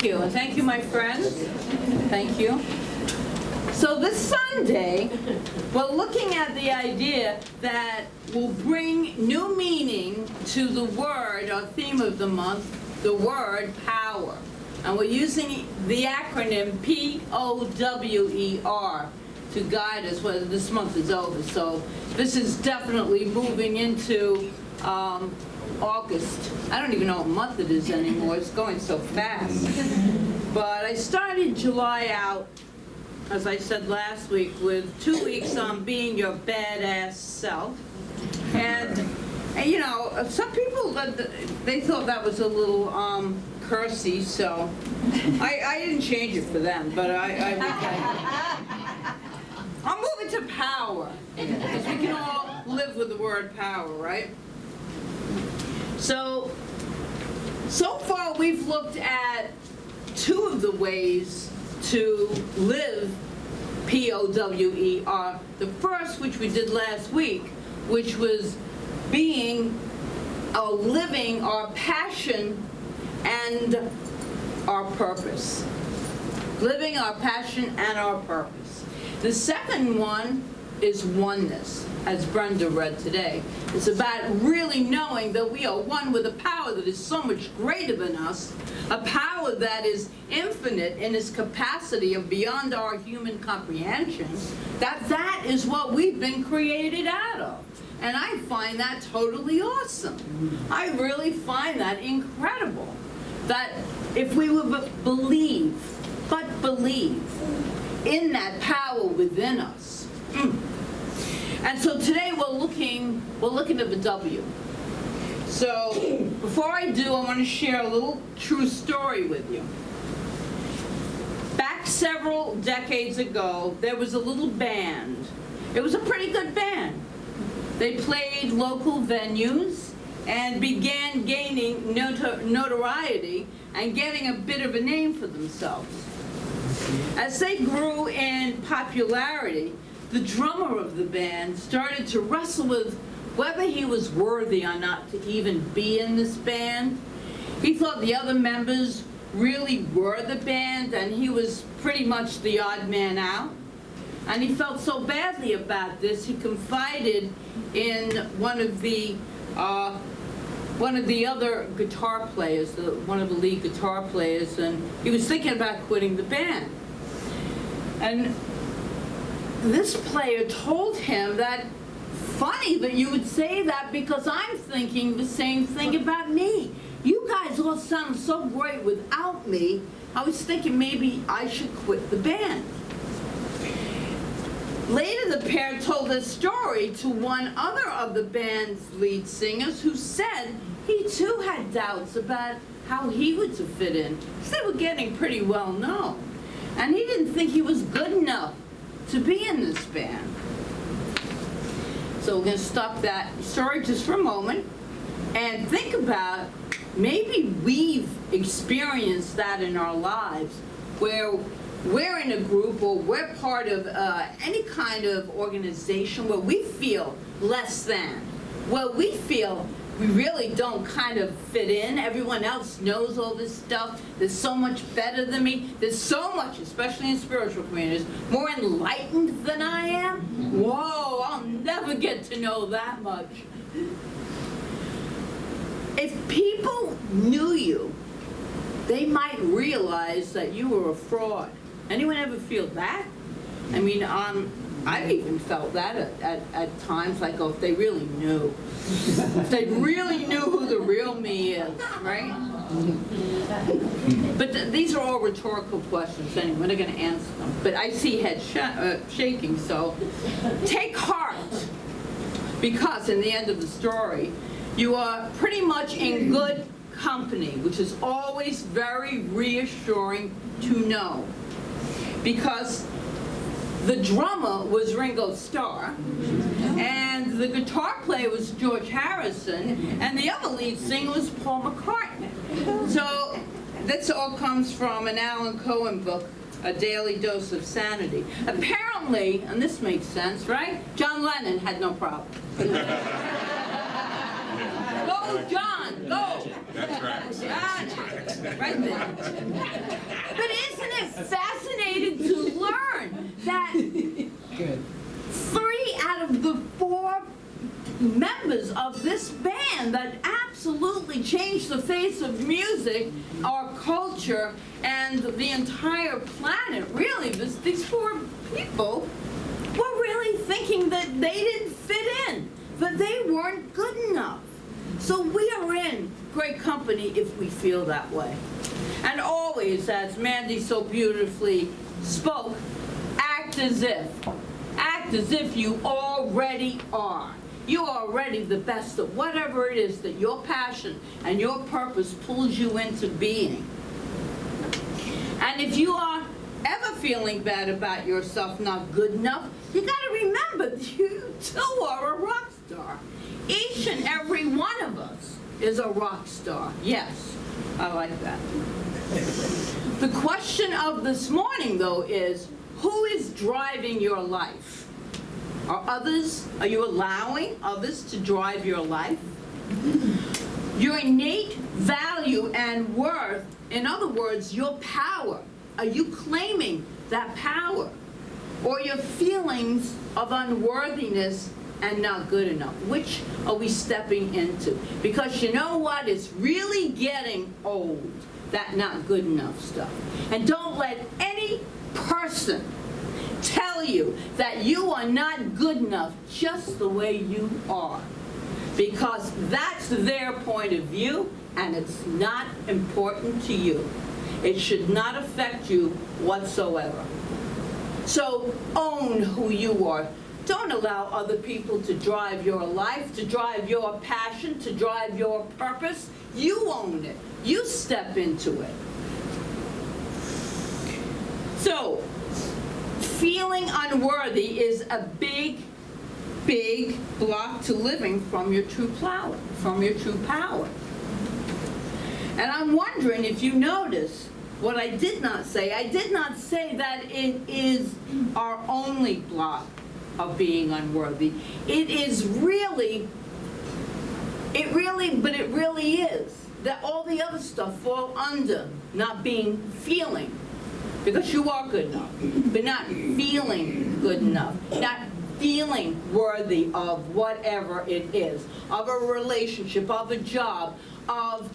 Thank you, and thank you, my friends. Thank you. So this Sunday, we're looking at the idea that will bring new meaning to the word, our theme of the month, the word power. And we're using the acronym POWER to guide us when this month is over. So this is definitely moving into August. I don't even know what month it is anymore. It's going so fast. But I started July out, as I said last week, with 2 weeks on being your badass self. And you know, some people, they thought that was a little cursy, so I didn't change it for them, but I'm moving to power, because we can all live with the word power, right? So far we've looked at 2 of the ways to live POWER. The first, which we did last week, which was being or living our passion and our purpose. Living our passion and our purpose. The second one is oneness, as Brenda read today. It's about really knowing that we are one with a power that is so much greater than us, a power that is infinite in its capacity and beyond our human comprehension, that is what we've been created out of. And I find that totally awesome. I really find that incredible. That if we would believe in that power within us. And so today we're looking at the W. So before I do, I want to share a little true story with you. Back several decades ago, there was a little band. It was a pretty good band. They played local venues and began gaining notoriety and getting a bit of a name for themselves. As they grew in popularity, the drummer of the band started to wrestle with whether he was worthy or not to even be in this band. He thought the other members really were the band, and he was pretty much the odd man out. And he felt so badly about this, he confided in one of the other guitar players, one of the lead guitar players, and he was thinking about quitting the band. And this player told him that, funny that you would say that, because I'm thinking the same thing about me. You guys all sound so great without me. I was thinking maybe I should quit the band. Later, the pair told this story to one other of the band's lead singers, who said he too had doubts about how he would fit in, because they were getting pretty well known. And he didn't think he was good enough to be in this band. So we're going to stop that story just for a moment and think about, maybe we've experienced that in our lives, where we're in a group or we're part of any kind of organization where we feel less than, where we feel we really don't kind of fit in. Everyone else knows all this stuff. They're so much better than me. There's so much, especially in spiritual communities, more enlightened than I am. Whoa, I'll never get to know that much. If people knew you, they might realize that you were a fraud. Anyone ever feel that? I mean, I've even felt that at times, like, oh, if they really knew. If they really knew who the real me is, right? But these are all rhetorical questions anyway. We're not going to answer them. But I see heads shaking, so take heart. Because in the end of the story, you are pretty much in good company, which is always very reassuring to know. Because the drummer was Ringo Starr, and the guitar player was George Harrison, and the other lead singer was Paul McCartney. So this all comes from an Alan Cohen book, A Daily Dose of Sanity. Apparently, and this makes sense, right? John Lennon had no problem. Go, John, go! That's right. Yeah, right there. change the face of music, our culture, and the entire planet. Really, these poor people were really thinking that they didn't fit in, that they weren't good enough. So we are in great company if we feel that way. And always, as Mandy so beautifully spoke, act as if. Act as if you already are. You are already the best of whatever it is that your passion and your purpose pulls you into being. And if you are ever feeling bad about yourself, not good enough, you got to remember that you too are a rock star. Each and every one of us is a rock star. Yes, I like that. The question of this morning, though, is who is driving your life? Are you allowing others to drive your life? Your innate value and worth, in other words, your power, are you claiming that power? Or your feelings of unworthiness and not good enough? Which are we stepping into? Because you know what? It's really getting old, that not good enough stuff. And don't let any person tell you that you are not good enough just the way you are. Because that's their point of view, and it's not important to you. It should not affect you whatsoever. So own who you are. Don't allow other people to drive your life, to drive your passion, to drive your purpose. You own it. You step into it. So, feeling unworthy is a big, big block to living from your true power, And I'm wondering if you notice what I did not say. I did not say that it is our only block of being unworthy. It really is that all the other stuff fall under not feeling. Because you are good enough, but not feeling good enough, not feeling worthy of whatever it is, of a relationship, of a job, of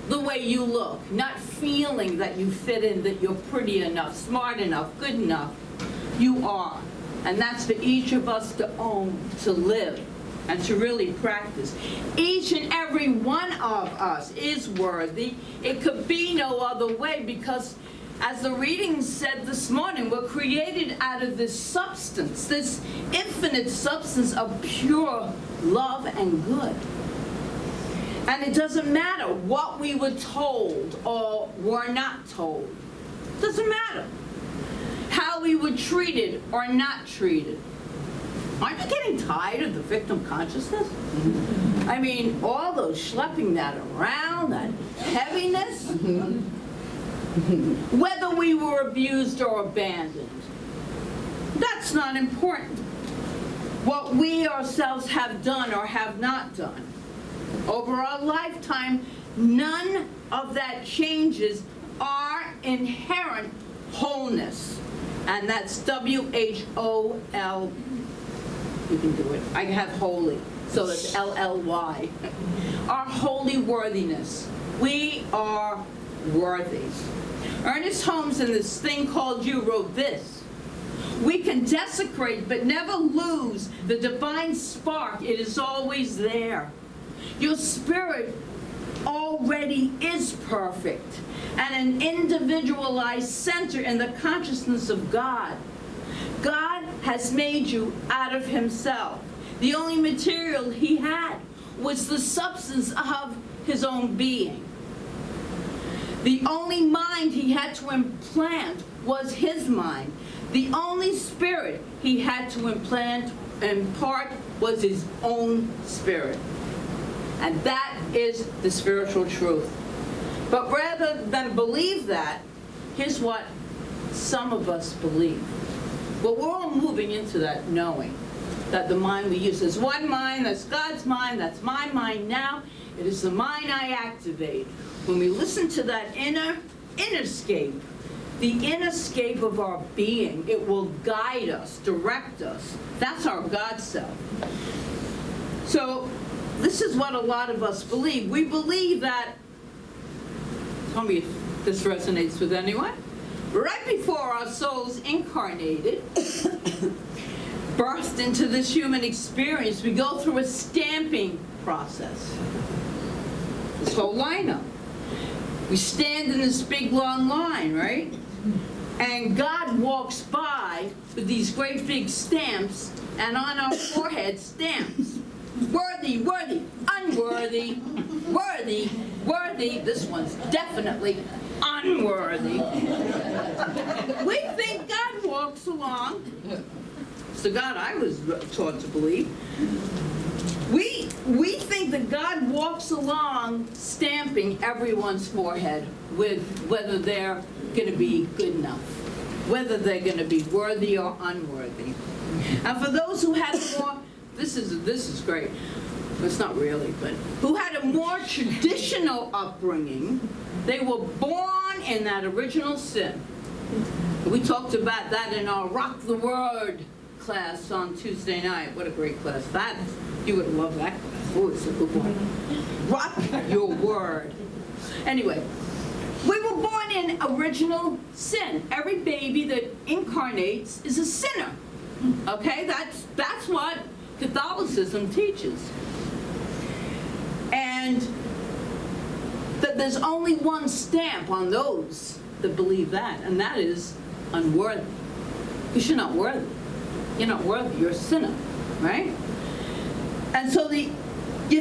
the way you look, not feeling that you fit in, that you're pretty enough, smart enough, good enough. You are. And that's for each of us to own, to live, and to really practice. Each and every one of us is worthy. It could be no other way because, as the reading said this morning, we're created out of this substance, this infinite substance of pure love and good. And it doesn't matter what we were told or were not told. It doesn't matter how we were treated or not treated. Aren't you getting tired of the victim consciousness? I mean, all those schlepping that around, that heaviness. Whether we were abused or abandoned, that's not important. What we ourselves have done or have not done. Over our lifetime, none of that changes our inherent wholeness. And that's W-H-O-L. You can do it. I have holy, so it's L-L-Y. Our holy worthiness. We are worthy. Ernest Holmes, in this thing called You, wrote this: we can desecrate but never lose the divine spark. It is always there. Your spirit already is perfect and an individualized center in the consciousness of God. God has made you out of himself. The only material he had was the substance of his own being. The only mind he had to implant was his mind. The only spirit he had to impart was his own spirit. And that is the spiritual truth. But rather than believe that, here's what some of us believe. Well, we're all moving into that knowing that the mind we use is one mind, that's God's mind, that's my mind now. It is the mind I activate. When we listen to that innerscape, the innerscape of our being, it will guide us, direct us. That's our God self. So this is what a lot of us believe. We believe that, tell me if this resonates with anyone, right before our souls incarnated, birthed into this human experience, we go through a stamping process. This whole lineup. We stand in this big long line, right? And God walks by with these great big stamps, and on our forehead stamps. Worthy, worthy, unworthy, worthy, worthy. This one's definitely unworthy. We think God walks along. It's the God I was taught to believe. We think that God walks along stamping everyone's forehead with whether they're going to be good enough, whether they're going to be worthy or unworthy. And for those who had more, this is great. It's not really, but who had a more traditional upbringing, they were born in that original sin. We talked about that in our Rock the Word class on Tuesday night. What a great class that is. You would love that class. Oh, it's a good one. Rock your word. Anyway, we were born in original sin. Every baby that incarnates is a sinner. Okay, that's what Catholicism teaches. And that there's only one stamp on those that believe that, and that is unworthy. Because you're not worthy. You're not worthy, you're a sinner, right? And so you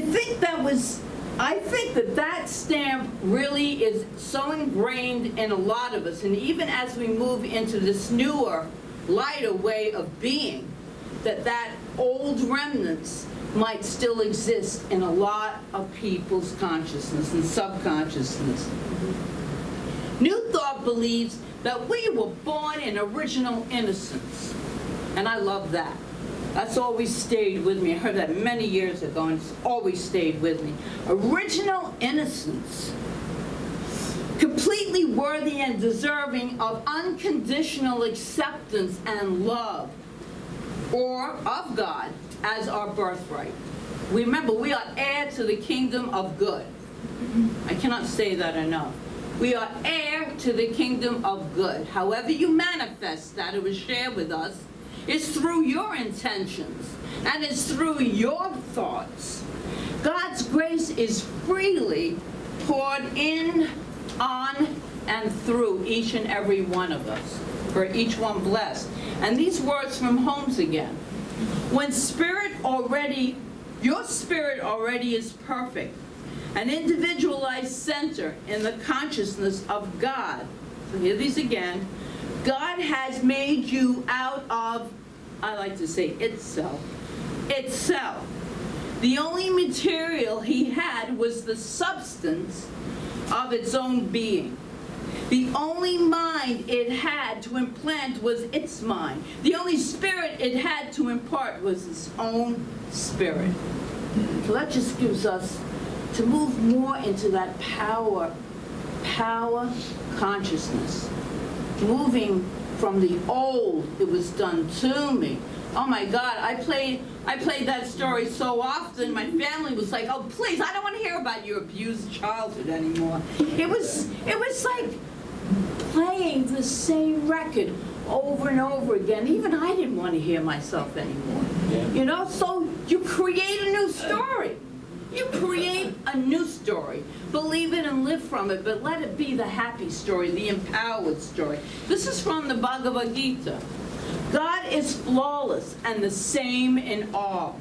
think that was, I think that stamp really is so ingrained in a lot of us, and even as we move into this newer, lighter way of being, that old remnants might still exist in a lot of people's consciousness and subconsciousness. New Thought believes that we were born in original innocence, and I love that. That's always stayed with me. I heard that many years ago, and it's always stayed with me. Original innocence. Completely worthy and deserving of unconditional acceptance and love, or of God as our birthright. Remember, we are heir to the kingdom of good. I cannot say that enough. We are heir to the kingdom of good. However you manifest that, it was shared with us, is through your intentions, and it's through your thoughts. God's grace is freely poured in, on, and through each and every one of us, for each one blessed. And these words from Holmes again. When your spirit already is perfect, an individualized center in the consciousness of God. So hear these again. God has made you out of, I like to say, itself. The only material he had was the substance of its own being. The only mind it had to implant was its mind. The only spirit it had to impart was its own spirit. So that just gives us to move more into that power consciousness. Moving from the old, it was done to me. Oh my God, I played that story so often, my family was like, oh please, I don't want to hear about your abused childhood anymore. It was like playing the same record over and over again. Even I didn't want to hear myself anymore. Yeah. You know, so you create a new story. You create a new story. Believe it and live from it, but let it be the happy story, the empowered story. This is from the Bhagavad Gita. God is flawless and the same in all.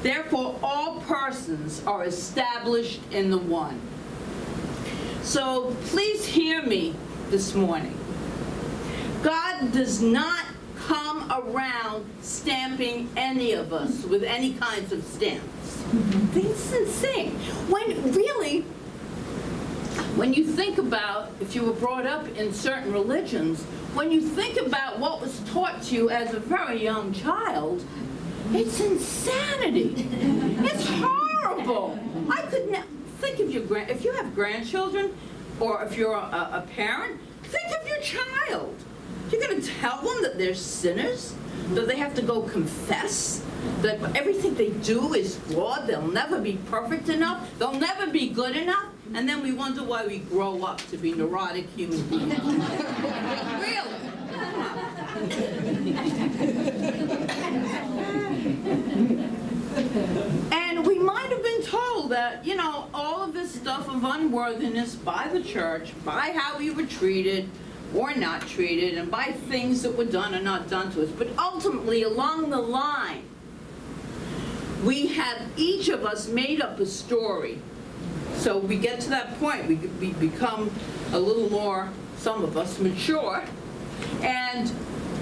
Therefore, all persons are established in the one. So please hear me this morning. God does not come around stamping any of us with any kinds of stamps. It's insane. When you think about, if you were brought up in certain religions, when you think about what was taught to you as a very young child, it's insanity. It's horrible. I could think of if you have grandchildren, or if you're a parent, think of your child. You're going to tell them that they're sinners, that they have to go confess, that everything they do is flawed, they'll never be perfect enough, they'll never be good enough, and then we wonder why we grow up to be neurotic human beings. Really? And we might have been told that, you know, all of this stuff of unworthiness by the church, by how we were treated or not treated, and by things that were done or not done to us. But ultimately, along the line, we have each of us made up a story. So we get to that point, we become a little more, some of us, mature, and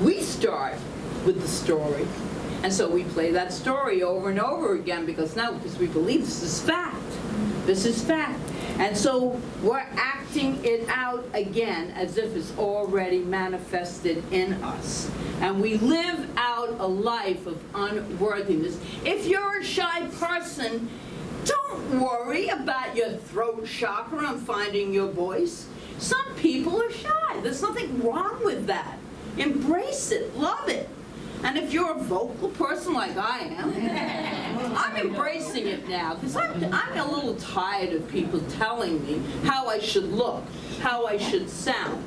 we start with the story. And so we play that story over and over again because we believe this is fact. This is fact. And so we're acting it out again as if it's already manifested in us. And we live out a life of unworthiness. If you're a shy person, don't worry about your throat chakra and finding your voice. Some people are shy. There's nothing wrong with that. Embrace it. Love it. And if you're a vocal person like I am, I'm embracing it now because I'm a little tired of people telling me how I should look, how I should sound,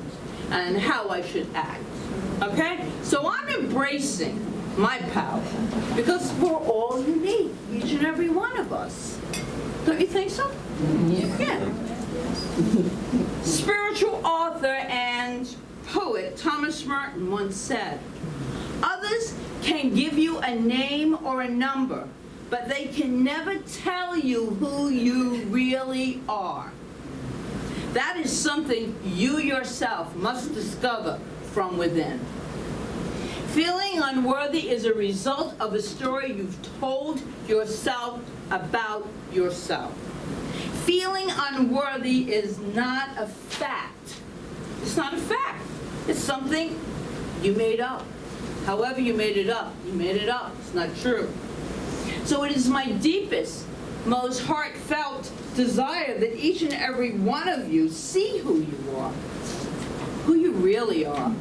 and how I should act. Okay? So I'm embracing my power because we're all unique, each and every one of us. Don't you think so? Yeah. Spiritual author and poet Thomas Merton once said, "Others can give you a name or a number, but they can never tell you who you really are. That is something you yourself must discover from within." Feeling unworthy is a result of a story you've told yourself about yourself. Feeling unworthy is not a fact. It's not a fact. It's something you made up. However you made it up, you made it up. It's not true. So it is my deepest, most heartfelt desire that each and every one of you see who you are, who you really are.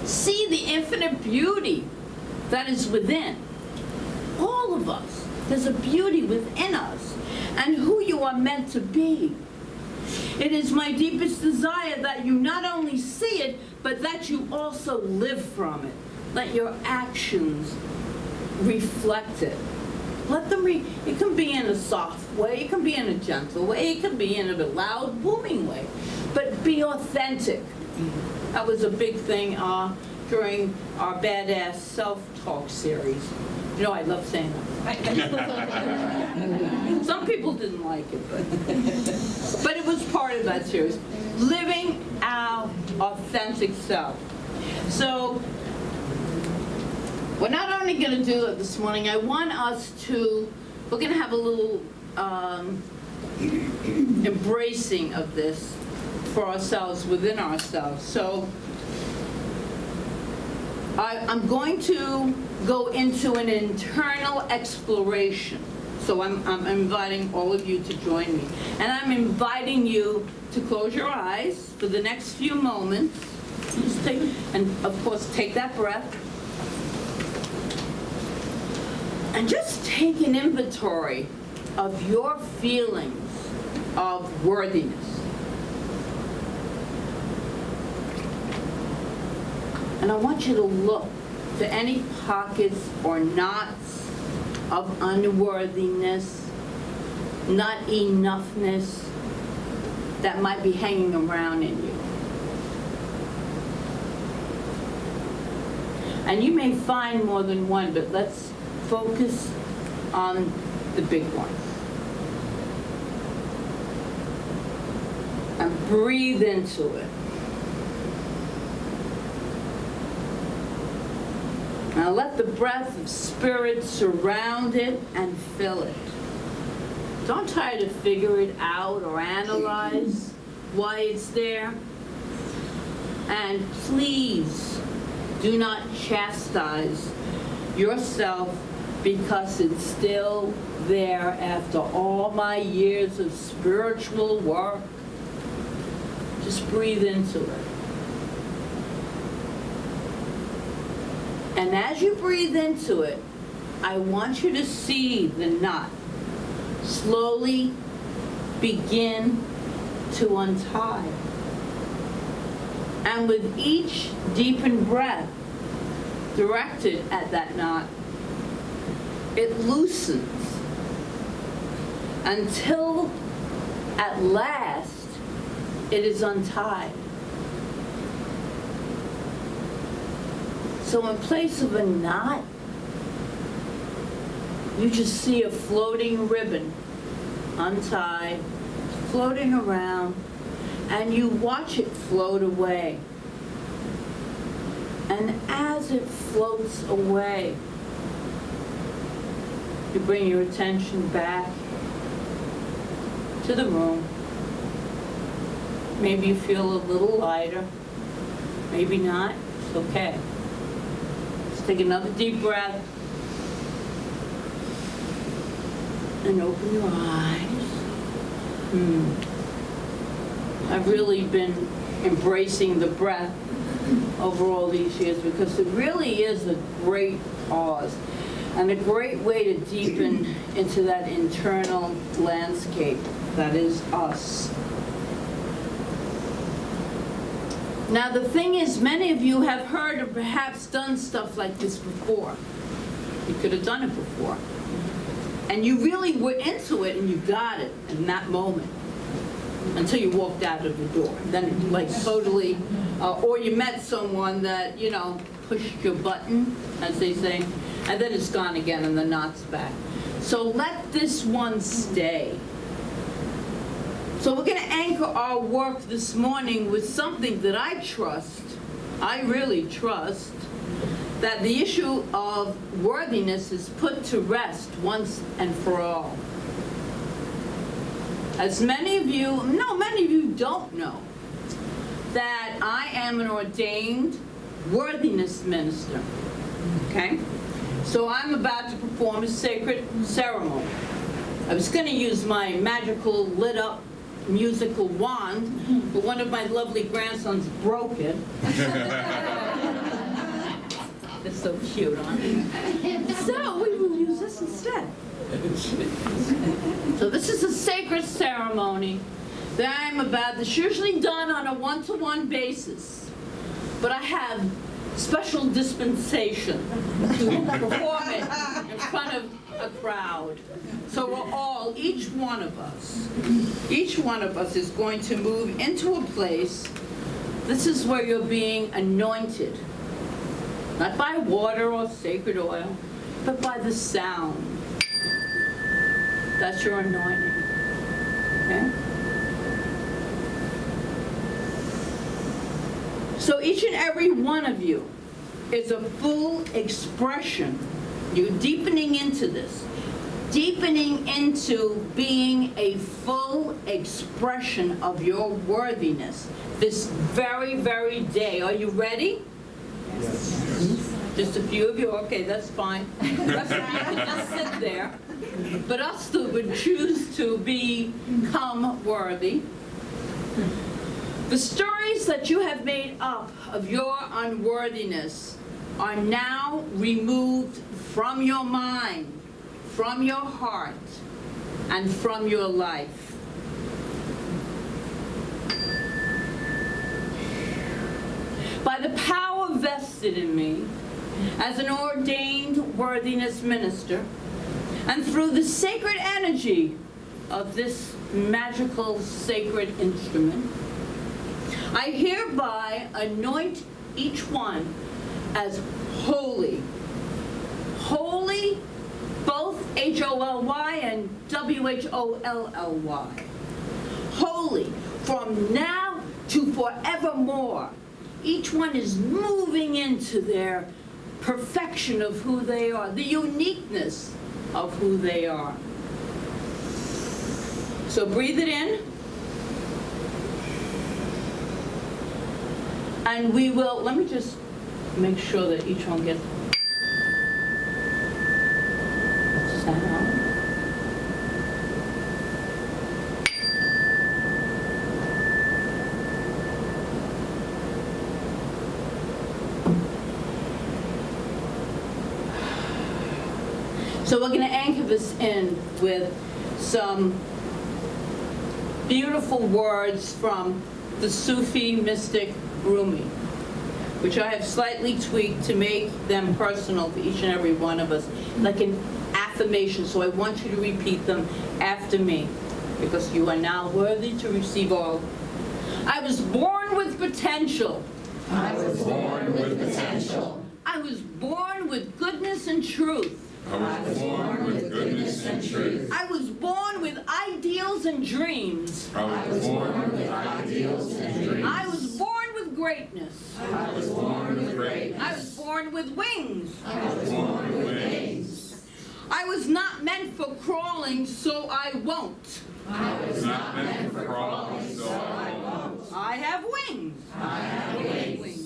See the infinite beauty that is within. All of us. There's a beauty within us and who you are meant to be. It is my deepest desire that you not only see it, but that you also live from it. Let your actions reflect it. Let them it can be in a soft way, it can be in a gentle way, it can be in a loud, booming way. But be authentic. That was a big thing during our Badass Self-Talk series. You know, I love saying that. Some people didn't like it, but it was part of that series. Living our authentic self. So, we're not only going to do it this morning, I want us to, we're going to have a little embracing of this for ourselves, within ourselves. So, I'm going to go into an internal exploration. So I'm inviting all of you to join me. And I'm inviting you to close your eyes for the next few moments. Just take, and of course, take that breath. And just take an inventory of your feelings of worthiness. And I want you to look to any pockets or knots of unworthiness, not enoughness that might be hanging around in you. And you may find more than one, but let's focus on the big one. And breathe into it. Now let the breath of spirit surround it and fill it. Don't try to figure it out or analyze why it's there. And please do not chastise yourself because it's still there after all my years of spiritual work. Just breathe into it. And as you breathe into it, I want you to see the knot slowly begin to untie. And with each deepened breath directed at that knot, it loosens until at last it is untied. So in place of a knot, you just see a floating ribbon untied, floating around, and you watch it float away. And as it floats away, you bring your attention back to the room. Maybe you feel a little lighter, maybe not, it's okay. Let's take another deep breath and open your eyes. I've really been embracing the breath over all these years because it really is a great pause and a great way to deepen into that internal landscape that is us. Now the thing is, many of you have heard or perhaps done stuff like this before. You could have done it before. And you really were into it and you got it in that moment until you walked out of the door. Then like totally, or you met someone that, you know, pushed your button, as they say, and then it's gone again and the knot's back. So let this one stay. So we're going to anchor our work this morning with something that I trust, I really trust, that the issue of worthiness is put to rest once and for all. As many of you don't know that I am an ordained worthiness minister, okay? So I'm about to perform a sacred ceremony. I was going to use my magical lit up musical wand, but one of my lovely grandsons broke it. It's so cute, huh? So we will use this instead. So this is a sacred ceremony that I'm about. It's usually done on a one-to-one basis, but I have special dispensation to perform it in front of a crowd. So we're all, each one of us is going to move into a place. This is where you're being anointed. Not by water or sacred oil, but by the sound. That's your anointing. Okay? So each and every one of you is a full expression. You're deepening into this. Deepening into being a full expression of your worthiness this very, very day. Are you ready? Yes. Just a few of you? Okay, that's fine. The rest of you can just sit there. But us who would choose to become worthy. The stories that you have made up of your unworthiness are now removed from your mind, from your heart, and from your life. By the power vested in me as an ordained worthiness minister, and through the sacred energy of this magical sacred instrument, I hereby anoint each one as holy. Holy, both H-O-L-Y and W-H-O-L-L-Y. Holy, from now to forevermore. Each one is moving into their perfection of who they are, the uniqueness of who they are. So breathe it in. And we will, let me just make sure that each one gets a sound. So we're going to anchor this in with some beautiful words from the Sufi mystic Rumi, which I have slightly tweaked to make them personal for each and every one of us, like an affirmation. So I want you to repeat them after me, because you are now worthy to receive all. I was born with potential. I was born with potential. I was born with goodness and truth. I was born with goodness and truth. I was born with ideals and dreams. I was born with ideals and dreams. I was born with greatness. I was born with greatness. I was born with wings. I was born with wings. I was not meant for crawling, so I won't. I was not meant for crawling, so I won't. I have wings. I have wings.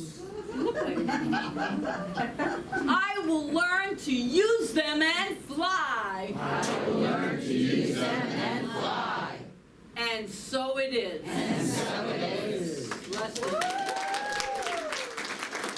I will learn to use them and fly. I will learn to use them and fly. And so it is. And so it is. Bless you.